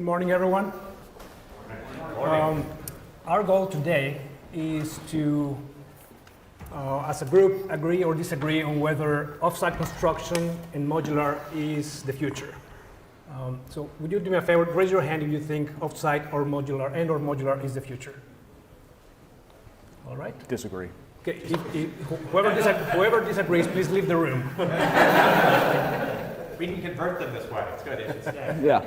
morning, everyone. Our goal today is to, as a group, agree or disagree on whether offsite construction and modular is the future. So would you do me a favor, raise your hand if you think offsite or modular is the future. All right? Disagree. Okay, whoever disagrees, please leave the room. We can convert them this way. It's good. Yeah.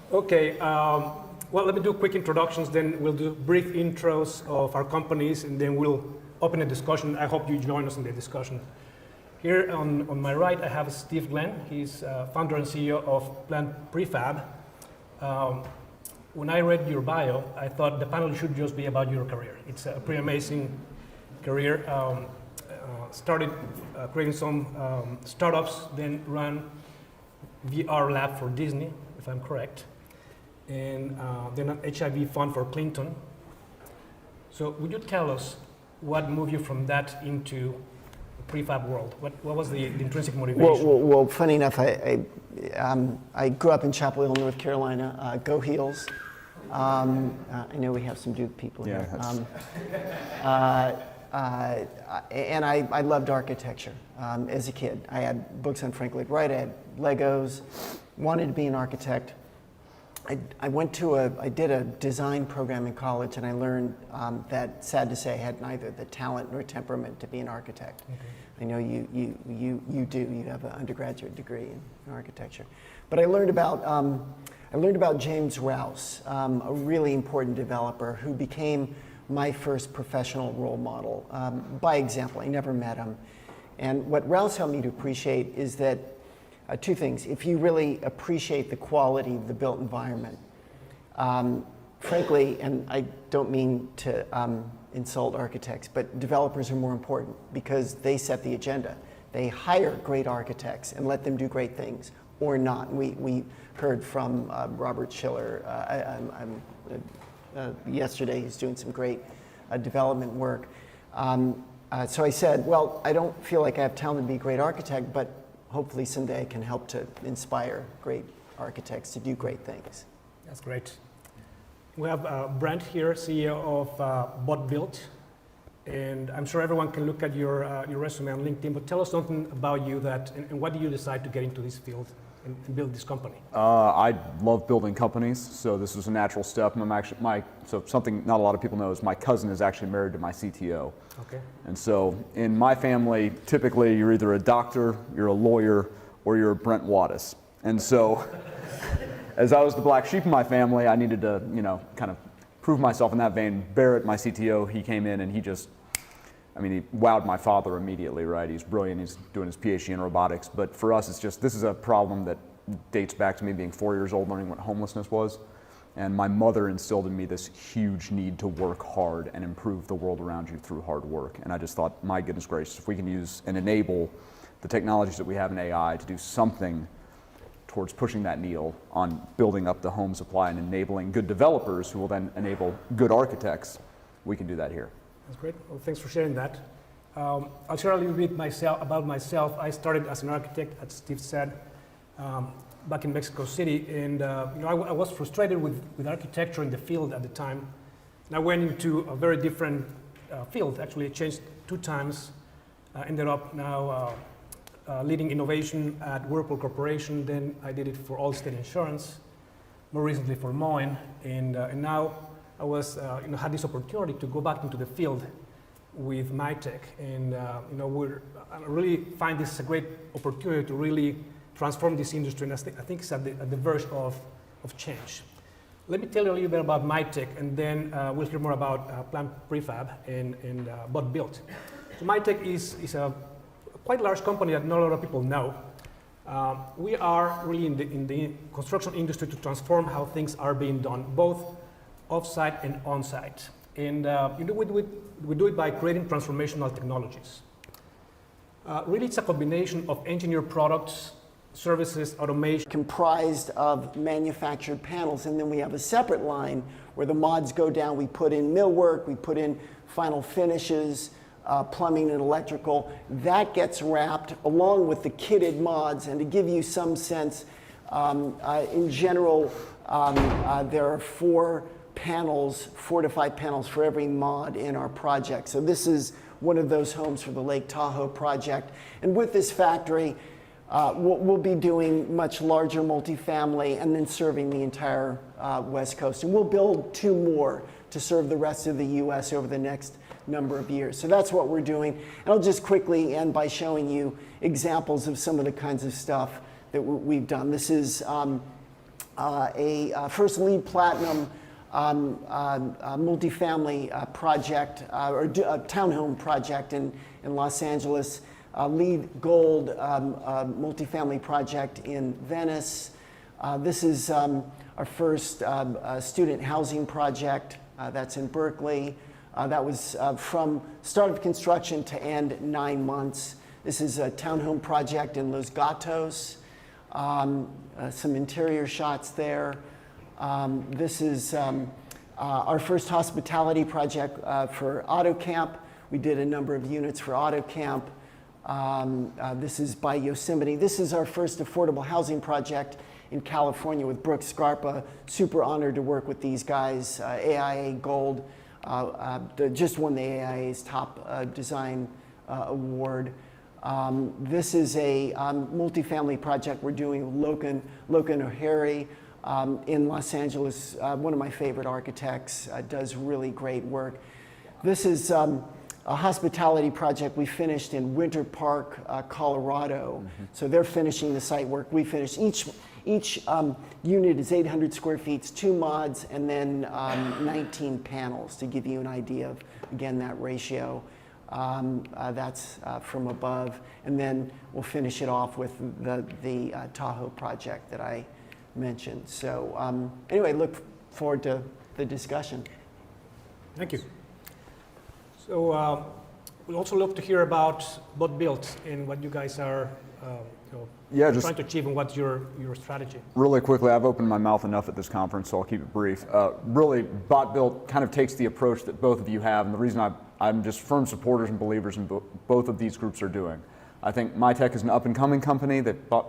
Okay, well, let me do quick introductions, then we'll do brief intros of our companies, and then we'll open a discussion. I hope you join us in the discussion. Here on my right, I have Steve Glenn. He's founder and CEO of Prefab. When I read your bio, I thought the panel should just be about your career. It's a pretty amazing career. Started creating some startups, then ran VR lab for Disney, if I'm correct, and then an HIV fund for Clinton. So would you tell us what moved you from that into the prefab world? What was the intrinsic motivation? Well, funny enough, I grew up in Chapel Hill, North Carolina. Go Heels. I know we have some Duke people here. And I loved architecture as a kid. I had books on Frank Lloyd Wright, I had Legos, wanted to be an architect. I did a design program in college, and I learned that, sad to say, I had neither the talent nor temperament to be an architect. Okay. I know you do. You have an undergraduate degree in architecture. But I learned about James Rouse, a really important developer who became my first professional role model. By example, I never met him. And what Rouse helped me to appreciate is that two things. If you really appreciate the quality of the built environment, frankly, and I don't mean to insult architects, but developers are more important because they set the agenda. They hire great architects and let them do great things, or not. We heard from Robert Schiller yesterday. He's doing some great development work. So I said, well, I don't feel like I have talent to be a great architect, but hopefully someday I can help to inspire great architects to do great things. That's great. We have Brent here, CEO of Bot Built, and I'm sure everyone can look at your resume on LinkedIn, but tell us something about you and why did you decide to get into this field and build this company? I love building companies, so this was a natural step. So something not a lot of people know is my cousin is actually married to my CTO. Okay. And so in my family, typically you're either a doctor, you're a lawyer, or you're Brent Wattis. And so as I was the black sheep in my family, I needed to, kind of prove myself in that vein. Barrett, my CTO, he came in and he wowed my father immediately, right? He's brilliant, he's doing his PhD in robotics, but for us this is a problem that dates back to me being 4 years old, learning what homelessness was. And my mother instilled in me this huge need to work hard and improve the world around you through hard work. And I just thought, my goodness gracious, if we can use and enable the technologies that we have in AI to do something towards pushing that needle on building up the home supply and enabling good developers who will then enable good architects, we can do that here. That's great. Well, thanks for sharing that. I'll share a little bit about myself. I started as an architect, as Steve said, back in Mexico City, and I was frustrated with architecture in the field at the time. And I went into a very different field. Actually, I changed 2 times. Ended up now leading innovation at Whirlpool Corporation. Then I did it for Allstate Insurance, more recently for Moen, and now I had this opportunity to go back into the field with MiTek, and I really find this a great opportunity to really transform this industry, and I think it's at the verge of change. Let me tell you a little bit about MiTek, and then we'll hear more about Prefab and Bot Built. So MiTek is a quite large company that not a lot of people know. We are really in the construction industry to transform how things are being done, both offsite and onsite. And we do it by creating transformational technologies. Really, it's a combination of engineered products, services, automation. Comprised of manufactured panels, and then we have a separate line where the mods go down. We put in millwork, we put in final finishes, plumbing and electrical. That gets wrapped along with the kitted mods, and to give you some sense, In general, there are 4 to 5 panels for every mod in our project. So this is one of those homes for the Lake Tahoe project. And with this factory, we'll be doing much larger multifamily and then serving the entire West Coast. And we'll build 2 more to serve the rest of the US over the next number of years. So that's what we're doing. And I'll just quickly end by showing you examples of some of the kinds of stuff that we've done. This is a first LEED Platinum multifamily project, or a townhome project in Los Angeles, LEED Gold multifamily project in Venice. This is our first student housing project that's in Berkeley. That was from start of construction to end 9 months. This is a townhome project in Los Gatos. Some interior shots there. This is our first hospitality project for AutoCamp. We did a number of units for AutoCamp. This is by Yosemite. This is our first affordable housing project in California with Brooks Scarpa. Super honored to work with these guys. AIA Gold, just won the AIA's top design award. This is a multifamily project we're doing, Logan O'Harry in Los Angeles. One of my favorite architects, does really great work. This is a hospitality project we finished in Winter Park, Colorado. So they're finishing the site work. We finished each unit is 800 square feet, it's 2 mods, and then 19 panels to give you an idea of, again, that ratio. That's from above, and then we'll finish it off with the Tahoe project that I mentioned. So anyway, look forward to the discussion. Thank you. So we'll also love to hear about what built and what you guys are trying to achieve and what's your strategy. Really quickly, I've opened my mouth enough at this conference, so I'll keep it brief. Really, Bot Built kind of takes the approach that both of you have, and the reason I'm just firm supporters and believers in both of these groups are doing. I think MiTek is an up-and-coming company that bought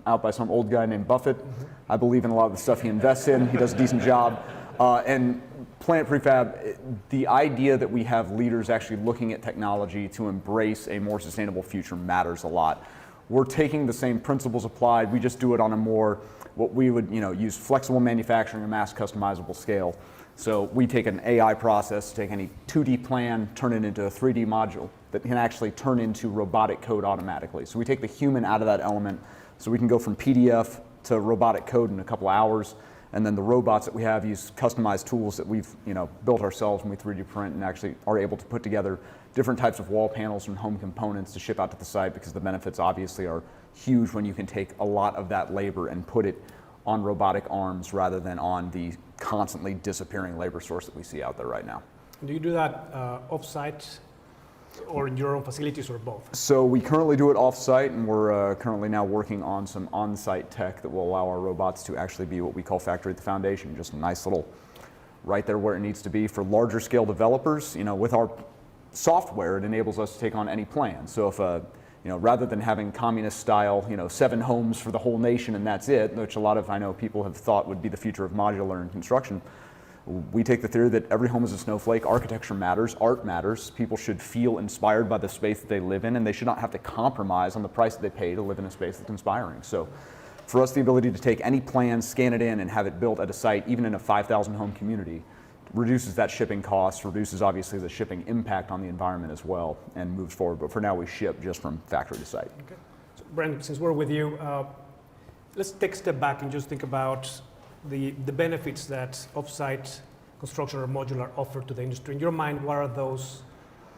out by some old guy named Buffett. I believe in a lot of the stuff he invests in. He does a decent job. And Planet Prefab, the idea that we have leaders actually looking at technology to embrace a more sustainable future matters a lot. We're taking the same principles applied, we just do it on a more, what we would use flexible manufacturing and mass customizable scale. So we take an AI process, take any 2D plan, turn it into a 3D module that can actually turn into robotic code automatically. So we take the human out of that element, so we can go from PDF to robotic code in a couple hours, and then the robots that we have use customized tools that we've built ourselves when we 3D print and actually are able to put together different types of wall panels and home components to ship out to the site, because the benefits obviously are huge when you can take a lot of that labor and put it on robotic arms rather than on the constantly disappearing labor source that we see out there right now. Do you do that off-site or in your own facilities or both? So we currently do it off-site, and we're currently now working on some on-site tech that will allow our robots to actually be what we call factory at the foundation, just a nice little right there where it needs to be. For larger scale developers, with our software, it enables us to take on any plan. So if rather than having communist style, 7 homes for the whole nation and that's it, which a lot of people have thought would be the future of modular in construction, we take the theory that every home is a snowflake. Architecture matters, art matters. People should feel inspired by the space that they live in, and they should not have to compromise on the price that they pay to live in a space that's inspiring. So for us, the ability to take any plan, scan it in, and have it built at a site, even in a 5,000 home community, reduces that shipping cost, reduces obviously the shipping impact on the environment as well, and moves forward. But for now, we ship just from factory to site. Okay. So Brent, since we're with you, let's take a step back and just think about the benefits that off-site construction or modular offer to the industry. In your mind, what are those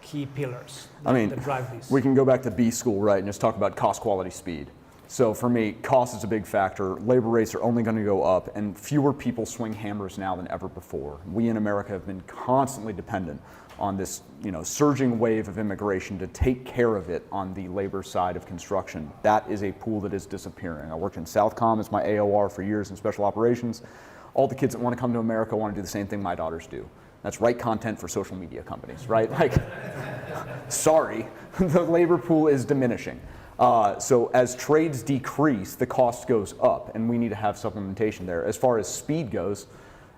key pillars that drive these? We can go back to B school, right, and just talk about cost, quality, speed. So for me, cost is a big factor. Labor rates are only going to go up, and fewer people swing hammers now than ever before. We in America have been constantly dependent on this, surging wave of immigration to take care of it on the labor side of construction. That is a pool that is disappearing. I worked in Southcom as my AOR for years in special operations. All the kids that want to come to America want to do the same thing my daughters do. That's write content for social media companies, right? Sorry, the labor pool is diminishing. So as trades decrease, the cost goes up, and we need to have supplementation there. As far as speed goes,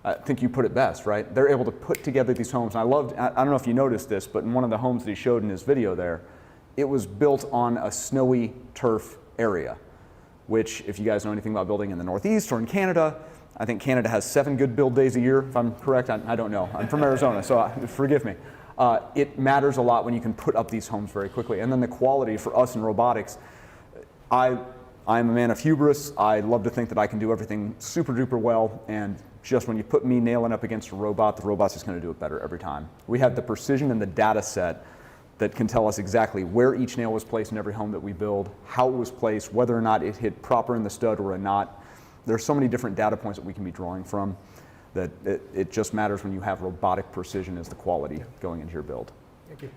I think you put it best, right? They're able to put together these homes. And I don't know if you noticed this, but in one of the homes that he showed in his video there, it was built on a snowy turf area, which, if you guys know anything about building in the Northeast or in Canada, I think Canada has 7 good build days a year, if I'm correct. I don't know. I'm from Arizona, so forgive me. It matters a lot when you can put up these homes very quickly. And then the quality for us in robotics, I'm a man of hubris. I love to think that I can do everything super duper well, and just when you put me nailing up against a robot, the robot's just going to do it better every time. We have the precision and the data set that can tell us exactly where each nail was placed in every home that we build, how it was placed, whether or not it hit proper in the stud or not. There's so many different data points that we can be drawing from that it just matters when you have robotic precision as the quality going into your build. Thank you.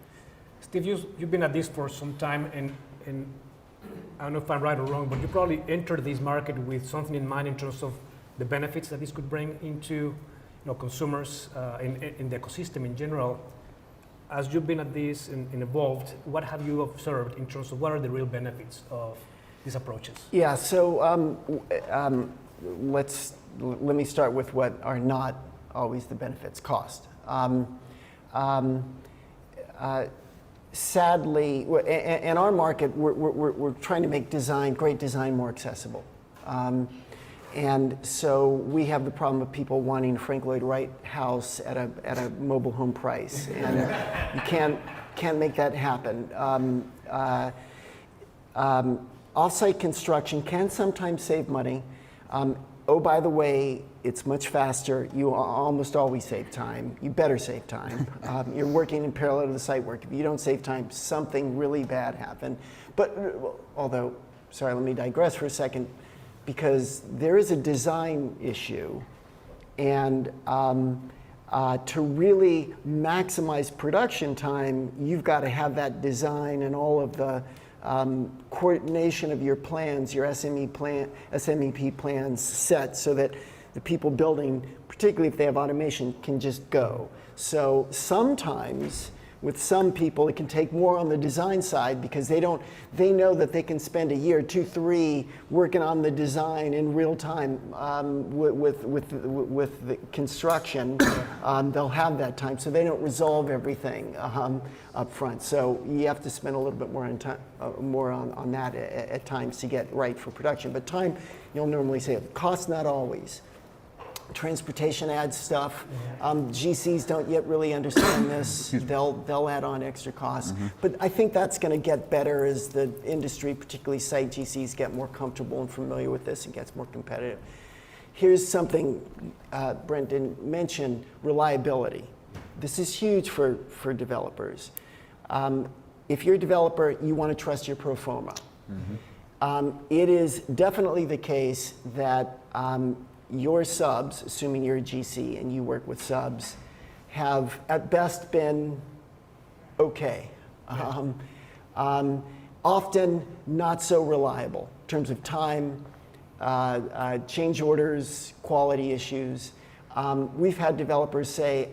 Steve, you've been at this for some time, and I don't know if I'm right or wrong, but you probably entered this market with something in mind in terms of the benefits that this could bring into consumers in the ecosystem in general. As you've been at this and evolved, what have you observed in terms of what are the real benefits of these approaches? Yeah, so let me start with what are not always the benefits: cost. Sadly, in our market, we're trying to make great design more accessible. And so we have the problem of people wanting a Frank Lloyd Wright house at a mobile home price, and you can't make that happen. Off-site construction can sometimes save money. Oh, by the way, it's much faster. You almost always save time. You better save time. You're working in parallel to the site work. If you don't save time, something really bad happened. But although, sorry, let me digress for a second, because there is a design issue, and to really maximize production time, you've got to have that design and all of the coordination of your plans, your SMEP plans set so that the people building, particularly if they have automation, can just go. So sometimes with some people, it can take more on the design side because they know that they can spend a year, 2, 3 working on the design in real time with the construction. They'll have that time, so they don't resolve everything up front. So you have to spend a little bit more on that at times to get right for production. But time, you'll normally save. Cost, not always. Transportation adds stuff. GCs don't yet really understand this. They'll add on extra costs. But I think that's going to get better as the industry, particularly site GCs, get more comfortable and familiar with this and gets more competitive. Here's something Brendan mentioned: reliability. This is huge for developers. If you're a developer, you want to trust your pro forma. It is definitely the case that your subs, assuming you're a GC and you work with subs, have at best been okay. Often not so reliable in terms of time, change orders, quality issues. We've had developers say,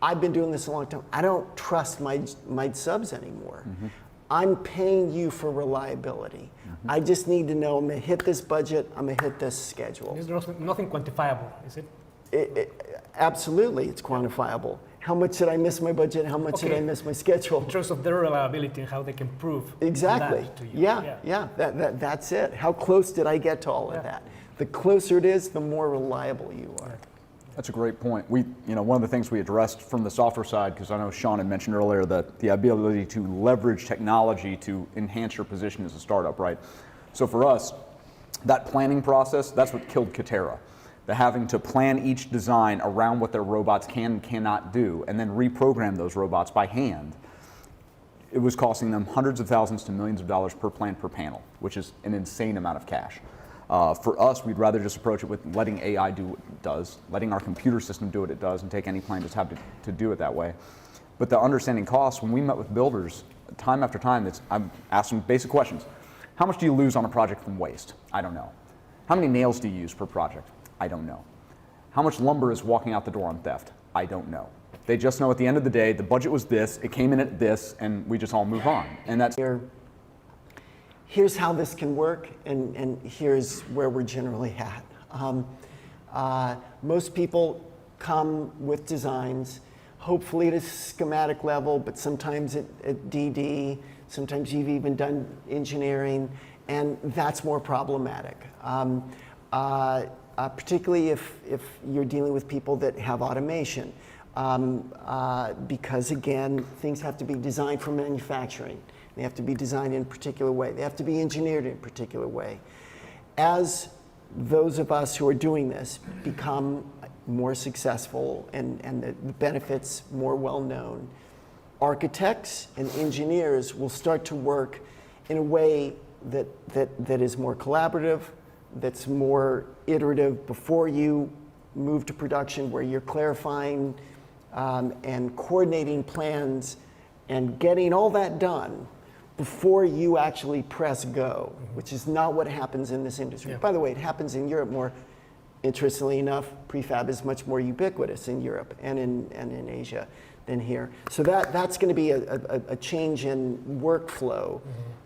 I've been doing this a long time. I don't trust my subs anymore. I'm paying you for reliability. I just need to know I'm going to hit this budget, I'm going to hit this schedule. There's nothing quantifiable, is it? Absolutely, it's quantifiable. How much did I miss my budget? How much did I miss my schedule? In terms of their reliability and how they can prove exactly. that to you. Yeah. That's it. How close did I get to all of that? The closer it is, the more reliable you are. That's a great point. One of the things we addressed from the software side, because I know Sean had mentioned earlier that the ability to leverage technology to enhance your position as a startup, right? So for us, that planning process, that's what killed Katerra. The having to plan each design around what their robots can and cannot do, and then reprogram those robots by hand. It was costing them hundreds of thousands to millions of dollars per plan per panel, which is an insane amount of cash. For us, we'd rather just approach it with letting AI do what it does, letting our computer system do what it does, and take any plan just have to do it that way. But the understanding costs, when we met with builders, time after time, I'm asking basic questions. How much do you lose on a project from waste? I don't know. How many nails do you use per project? I don't know. How much lumber is walking out the door on theft? I don't know. They just know at the end of the day, the budget was this, it came in at this, and we just all move on. And that's here's how this can work, and here's where we're generally at. Most people come with designs, hopefully at a schematic level, but sometimes at DD, sometimes you've even done engineering, and that's more problematic. Particularly if you're dealing with people that have automation. Because again, things have to be designed for manufacturing. They have to be designed in a particular way. They have to be engineered in a particular way. As those of us who are doing this become more successful and the benefits more well known, architects and engineers will start to work in a way that is more collaborative, that's more iterative before you move to production, where you're clarifying and coordinating plans and getting all that done before you actually press go, which is not what happens in this industry. Yeah. By the way, it happens in Europe more. Interestingly enough, prefab is much more ubiquitous in Europe and in Asia than here. So that's going to be a change in workflow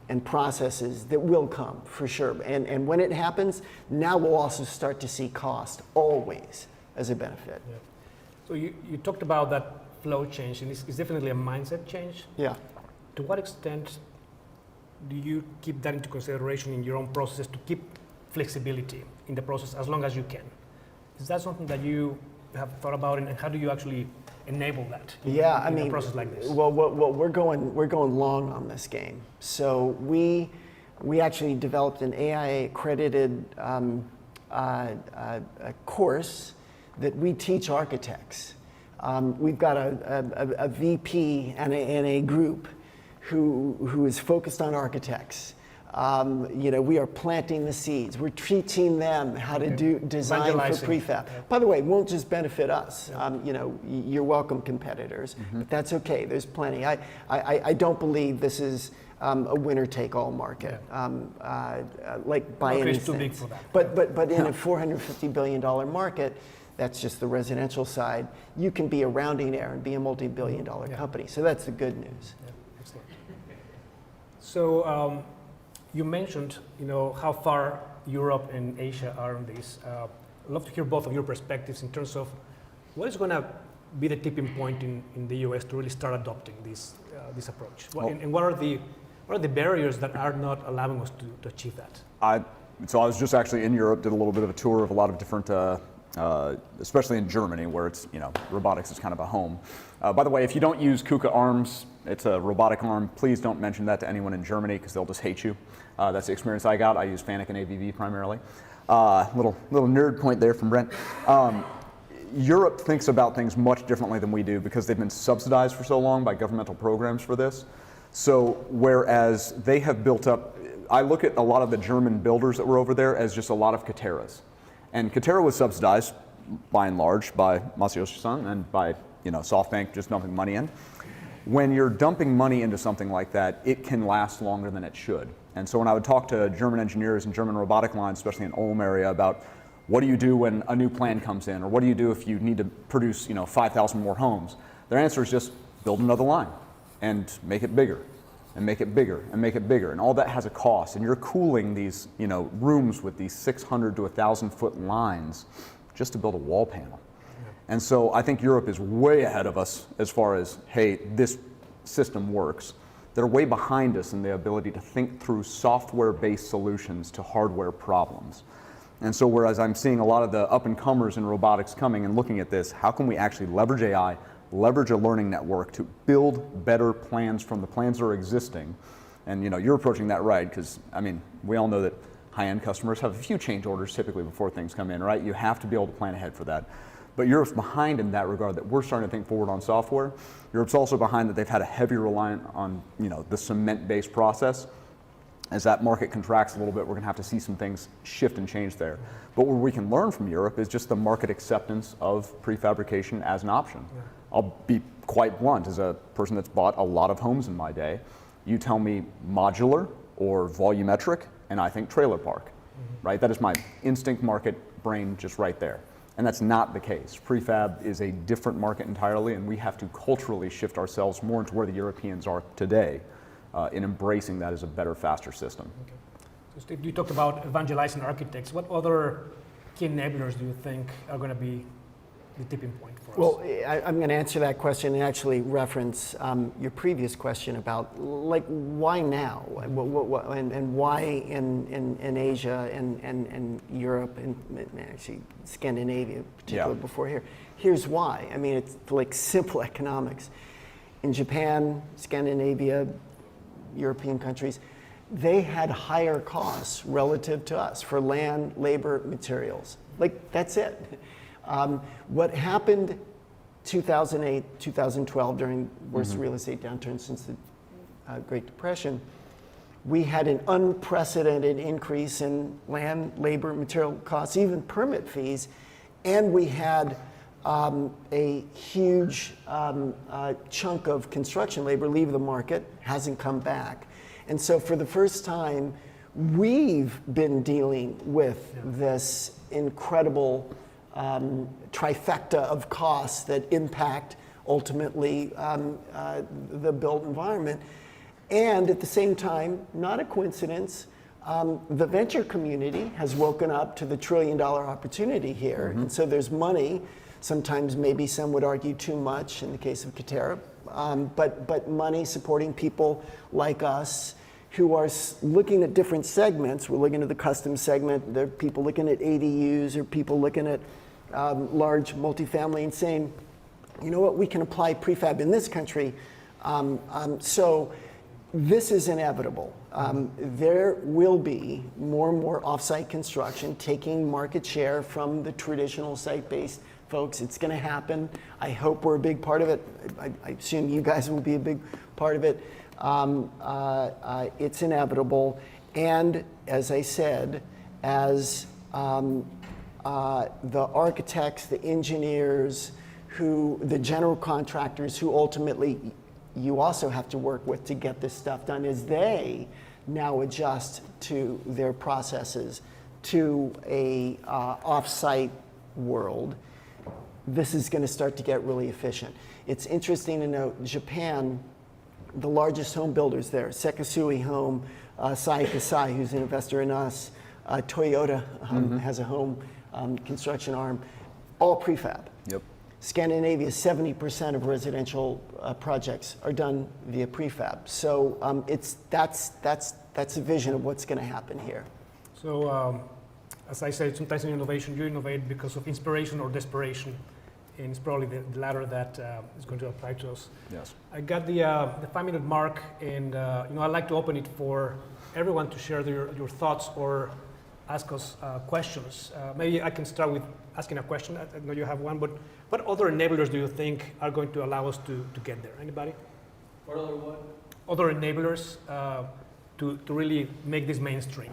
and processes that will come for sure. And when it happens, now we'll also start to see cost always as a benefit. Yeah. So you talked about that flow change, and it's definitely a mindset change. Yeah. To what extent do you keep that into consideration in your own process to keep flexibility in the process as long as you can? Is that something that you have thought about, and how do you actually enable that in a process like this? Well, we're going long on this game. So we actually developed an AIA accredited course that we teach architects. We've got a VP and a group who is focused on architects. We are planting the seeds. We're teaching them how to do design for prefab. Yeah. By the way, it won't just benefit us. You're welcome, competitors, but that's okay. There's plenty. I don't believe this is a winner-take-all market, like by any It's too sense. big for that. But in a $450 billion market, that's just the residential side. You can be a rounding error and be a multi-billion-dollar company. So that's the good news. Yeah, excellent. So you mentioned, how far Europe and Asia are on this. I'd love to hear both of your perspectives in terms of what is going to be the tipping point in the US to really start adopting this approach, and what are the barriers that are not allowing us to achieve that? So I was just actually in Europe, did a little bit of a tour of a lot of different, especially in Germany, where it's, robotics is kind of a home. By the way, if you don't use KUKA arms, it's a robotic arm, please don't mention that to anyone in Germany because they'll just hate you. That's the experience I got. I use FANUC and ABB primarily. Little nerd point there from Brent. Europe thinks about things much differently than we do because they've been subsidized for so long by governmental programs for this. So whereas they have built up, I look at a lot of the German builders that were over there as just a lot of Kateras. And Katera was subsidized by and large by Masayoshi-san and by SoftBank just dumping money in. When you're dumping money into something like that, it can last longer than it should. And so when I would talk to German engineers and German robotic lines, especially in Ulm area, about what do you do when a new plan comes in, or what do you do if you need to produce 5,000 more homes, their answer is just build another line and make it bigger and make it bigger and make it bigger. And all that has a cost. And you're cooling these rooms with these 600 to 1,000 foot lines just to build a wall panel. And so I think Europe is way ahead of us as far as, hey, this system works. They're way behind us in the ability to think through software-based solutions to hardware problems. And so whereas I'm seeing a lot of the up-and-comers in robotics coming and looking at this, how can we actually leverage AI, leverage a learning network to build better plans from the plans that are existing? And you're approaching that right, because we all know that high-end customers have a few change orders typically before things come in, right? You have to be able to plan ahead for that. But Europe's behind in that regard, that we're starting to think forward on software. Europe's also behind that they've had a heavy reliance on the cement-based process. As that market contracts a little bit, we're going to have to see some things shift and change there. But what we can learn from Europe is just the market acceptance of prefabrication as an option. Yeah. I'll be quite blunt, as a person that's bought a lot of homes in my day, you tell me modular or volumetric, and I think trailer park, right? That is my instinct market brain just right there. And that's not the case. Prefab is a different market entirely, and we have to culturally shift ourselves more into where the Europeans are today in embracing that as a better, faster system. Okay. So Steve, you talked about evangelizing architects. What other key enablers do you think are going to be the tipping point for us? Well, I'm going to answer that question and actually reference your previous question about, like, why now? And why in Asia and Europe and actually Scandinavia, particularly before here. Here's why. I mean, it's like simple economics. In Japan, Scandinavia, European countries, they had higher costs relative to us for land, labor, materials. Like, that's it. What happened 2008, 2012, during worst real estate downturn since the Great Depression, we had an unprecedented increase in land, labor, material costs, even permit fees, and we had a huge chunk of construction labor leave the market, hasn't come back. And so for the first time, we've been dealing with this incredible trifecta of costs that impact ultimately the built environment. And at the same time, not a coincidence, the venture community has woken up to the $1 trillion opportunity here. And so there's money, sometimes maybe some would argue too much in the case of Katerra, but money supporting people like us who are looking at different segments. We're looking at the custom segment. There are people looking at ADUs, or people looking at large multifamily and saying, you know what, we can apply prefab in this country. So this is inevitable. There will be more and more offsite construction taking market share from the traditional site-based folks. It's going to happen. I hope we're a big part of it. I assume you guys will be a big part of it. It's inevitable. And as I said, as the architects, the engineers, the general contractors who ultimately you also have to work with to get this stuff done, as they now adjust to their processes to a off-site world, this is going to start to get really efficient. It's interesting to note, Japan, the largest home builders there, Sekisui Home, Sai Kasai, who's an investor in us, Toyota has a home construction arm, all prefab. Yep. Scandinavia, 70% of residential projects are done via prefab. So that's a vision of what's going to happen here. So, as I said, sometimes in innovation, you innovate because of inspiration or desperation, and it's probably the latter that is going to apply to us. Yes. I got the 5-minute mark, and I'd like to open it for everyone to share your thoughts or ask us questions. Maybe I can start with asking a question. I know you have one, but what other enablers do you think are going to allow us to get there? Anybody? What other what? Other enablers to really make this mainstream.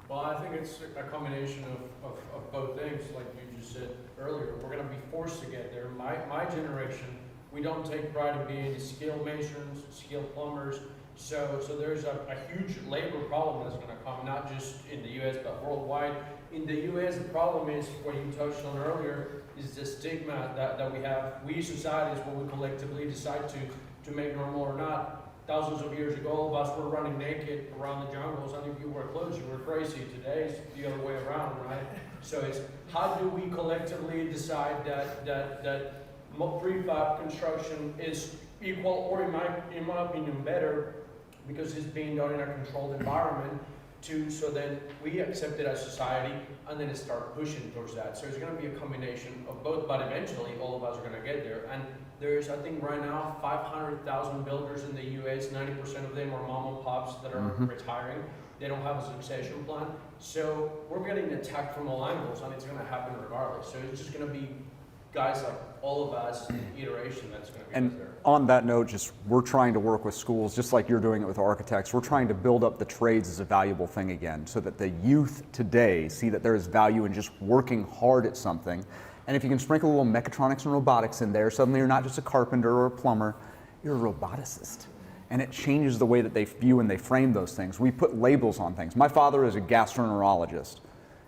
Well, I think it's a combination of both things, like you just said earlier. We're going to be forced to get there. My generation, we don't take pride in being skilled masons, skilled plumbers. So there's a huge labor problem that's going to come, not just in the U.S., but worldwide. In the U.S., the problem is, what you touched on earlier, is the stigma that we have. We societies, when we collectively decide to make normal or not. Thousands of years ago, all of us were running naked around the jungles, and if you wore clothes, you were crazy. Today, it's the other way around, right? So it's, how do we collectively decide that prefab construction is equal, or in my opinion, better, because it's being done in a controlled environment, so then we accept it as society, and then start pushing towards that. So it's going to be a combination of both, but eventually all of us are going to get there. And there's, I think right now, 500,000 builders in the U.S., 90% of them are mom and pops that are retiring. They don't have a succession plan. So we're getting attacked from all angles, and it's going to happen regardless. So it's just going to be guys like all of us, iteration that's going to be And there. on that note, we're trying to work with schools, just like you're doing it with architects. We're trying to build up the trades as a valuable thing again, so that the youth today see that there is value in just working hard at something. And if you can sprinkle a little mechatronics and robotics in there, suddenly you're not just a carpenter or a plumber, you're a roboticist. And it changes the way that they view and they frame those things. We put labels on things. My father is a gastroenterologist.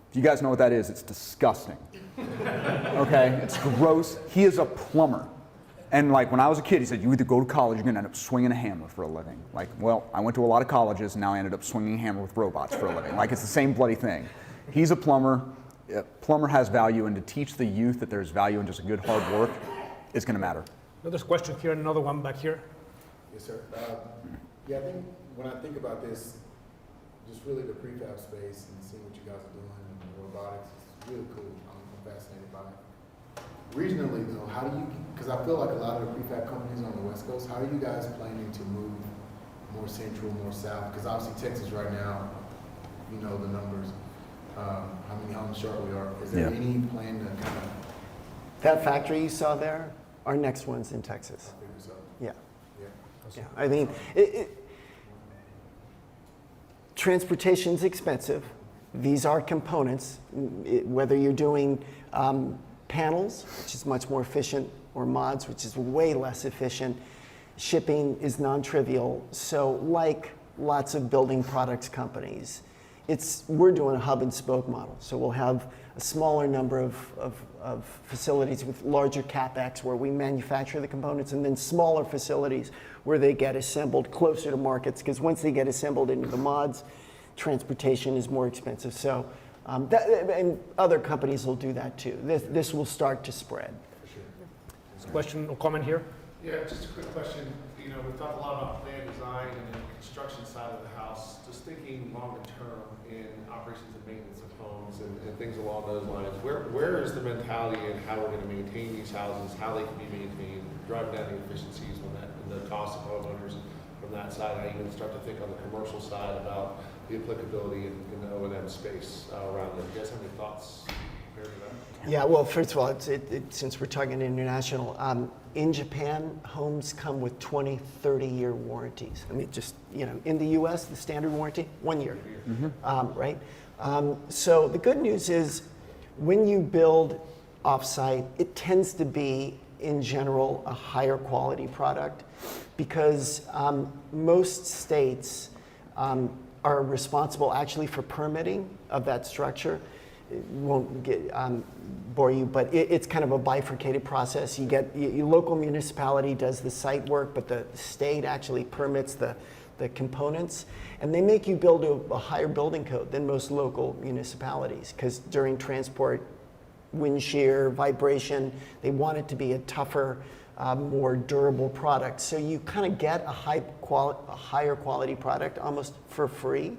If you guys know what that is, it's disgusting. Okay, it's gross. He is a plumber. And like when I was a kid, he said, you either go to college, you're gonna end up swinging a hammer for a living. Like, well, I went to a lot of colleges, and now I ended up swinging a hammer with robots for a living. Like, it's the same bloody thing. He's a plumber. Plumber has value, and to teach the youth that there's value in just a good hard work is gonna matter. Another question here, another one back here. Yes, sir. Yeah, I think when I think about this, just really the prefab space and seeing what you guys are doing and the robotics, it's really cool. I'm fascinated by it. Regionally though, how do you, because I feel like a lot of the prefab companies on the West Coast, how are you guys planning to move more central, more south? Because obviously Texas right now, you know the numbers, how many homes short we are. Is there any plan to kind of? That factory you saw there, our next one's in Texas. So? Yeah. Yeah. Yeah. I mean, transportation's expensive. These are components. Whether you're doing panels, which is much more efficient, or mods, which is way less efficient, shipping is non-trivial. So like lots of building products companies, we're doing a hub and spoke model. So we'll have a smaller number of facilities with larger CapEx where we manufacture the components, and then smaller facilities where they get assembled closer to markets, because once they get assembled into the mods, transportation is more expensive. So, and other companies will do that too. This will start to spread. Question or comment here? Yeah, just a quick question. You know, we've talked a lot about plan design and the construction side of the house. Just thinking longer term in operations and maintenance of homes and things along those lines. Where is the mentality in how we're going to maintain these houses, how they can be maintained, driving down the efficiencies on that, and the cost of homeowners from that side? I even start to think on the commercial side about the applicability in the O&M space around it. You guys have any thoughts compared to that? Yeah, well, first of all, since we're talking international, in Japan, homes come with 20, 30-year warranties. I mean, just, you know, in the US, the standard warranty, 1 year, right? So the good news is when you build offsite, it tends to be, in general, a higher quality product, because most states are responsible actually for permitting of that structure. It won't bore you, but it's kind of a bifurcated process. You get, your local municipality does the site work, but the state actually permits the components, and they make you build a higher building code than most local municipalities, because during transport, wind shear, vibration, they want it to be a tougher, more durable product. So you kind of get a higher quality product almost for free.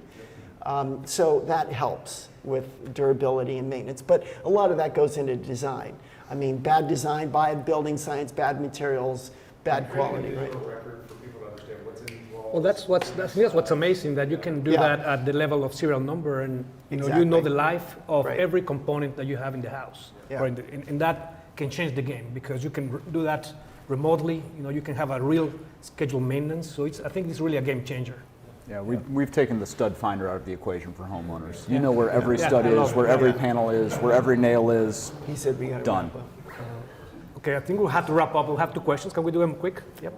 So that helps with durability and maintenance. But a lot of that goes into design. I mean, bad design, bad building science, bad materials, bad quality, right? Record for people to understand what's involved. Well, that's what's amazing, that you can do that at the level of serial number, and you know the life of every component that you have in the house. Yeah. Or and that can change the game, because you can do that remotely. You know, you can have a real scheduled maintenance. So I think it's really a game changer. Yeah, we've taken the stud finder out of the equation for homeowners. You know where every stud is, where every panel is, where every nail is. He said we got Done. Okay, I think we'll have to wrap up. We'll have 2 questions. Can we do them quick? Yep.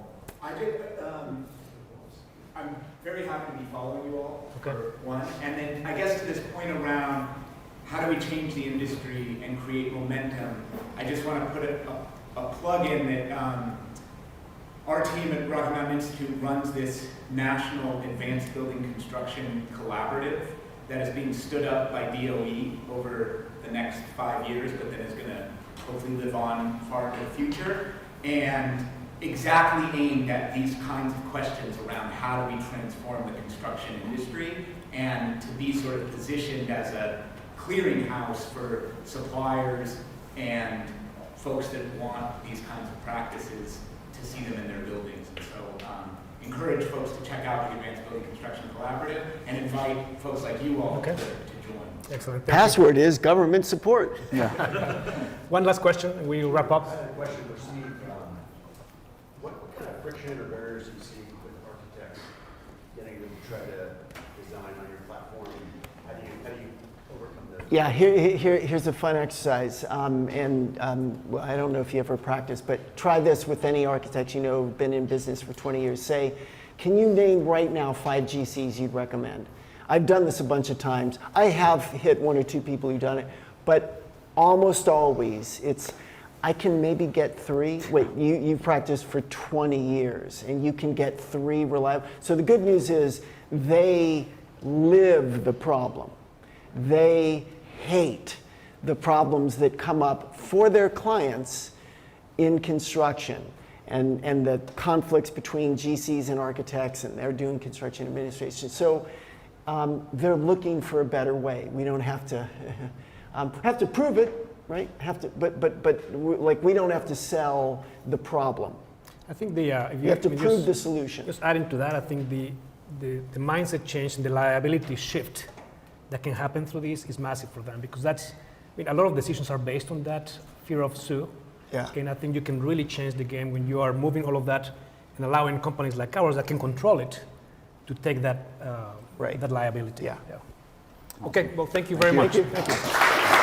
I'm very happy to be following you all, Okay. for one. And then I guess to this point around how do we change the industry and create momentum, I just want to put a plug in that our team at Rocky Mountain Institute runs this National Advanced Building Construction Collaborative that is being stood up by DOE over the next 5 years, but that is going to hopefully live on far into the future, and exactly aimed at these kinds of questions around how do we transform the construction industry, and to be sort of positioned as a clearinghouse for suppliers and folks that want these kinds of practices to see them in their buildings. And so encourage folks to check out the Advanced Building Construction Collaborative and invite folks like you all to join. Excellent. Thank Password is government support. you. One last question, and we'll wrap up. I had a question for Steve. What kind of friction or barriers do you see with architects getting them to try to design on your platform? How do you overcome those? Yeah, here's a fun exercise. Well, I don't know if you ever practice, but try this with any architects you know who've been in business for 20 years. Say, can you name right now 5 GCs you'd recommend? I've done this a bunch of times. I have hit 1 or 2 people who've done it, but almost always it's, I can maybe get 3. Wait, you practiced for 20 years and you can get 3 reliable. So the good news is they live the problem. They hate the problems that come up for their clients in construction and the conflicts between GCs and architects, and they're doing construction administration. So they're looking for a better way. We don't have to prove it, right? Like we don't have to sell the problem. I think if You have to I mean, prove just- the solution. Just adding to that, I think the mindset change and the liability shift that can happen through this is massive for them, because a lot of decisions are based on that fear of sue. Yeah. And I think you can really change the game when you are moving all of that and allowing companies like ours that can control it to take that Right. that liability. Yeah. Okay. Well, thank you very much. Thank you.